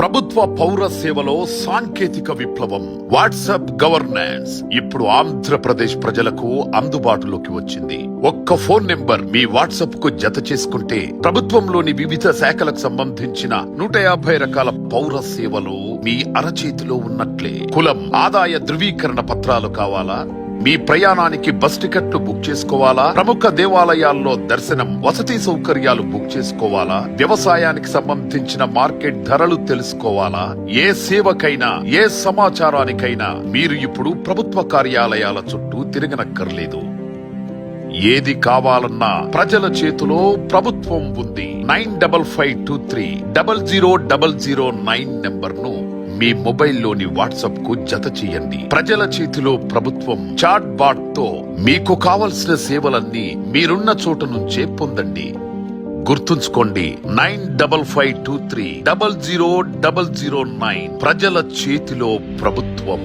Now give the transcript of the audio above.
ప్రభుత్వ పౌర సేవలో సాంకేతిక విప్లవం. వాట్సాప్ గవర్నెన్స్ ఇప్పుడు ఆంధ్రప్రదేశ్ ప్రజలకు అందుబాటులోకి వచ్చింది. ఒక్క ఫోన్ నెంబర్ మీ వాట్సాప్ కు జత చేసుకుంటే ప్రభుత్వంలోని వివిధ శాఖలకు సంబంధించిన 150 రకాల పౌర సేవలు మీ అరచేతిలో ఉన్నట్లే. కులం, ఆదాయ ధృవీకరణ పత్రాలు కావాలా? మీ ప్రయాణానికి బస్ టికెట్లు బుక్ చేసుకోవాలా? ప్రముఖ దేవాలయాల్లో దర్శనం, వసతి సౌకర్యాలు బుక్ చేసుకోవాలా? వ్యవసాయానికి సంబంధించిన మార్కెట్ ధరలు తెలుసుకోవాలా? ఏ సేవకైనా, ఏ సమాచారానికైనా మీరు ఇప్పుడు ప్రభుత్వ కార్యాలయాల చుట్టూ తిరగనక్కర్లేదు. ఏది కావాలన్నా ప్రజల చేతిలో ప్రభుత్వం ఉంది. 9552300009 నెంబర్ ను మీ మొబైల్లోని వాట్సాప్ కు జత చేయండి. ప్రజల చేతిలో ప్రభుత్వం చాట్ బాట్ తో మీకు కావలసిన సేవలన్నీ మీరున్న చోట నుంచే పొందండి. గుర్తుంచుకోండి, 9552300009 ప్రజల చేతిలో ప్రభుత్వం.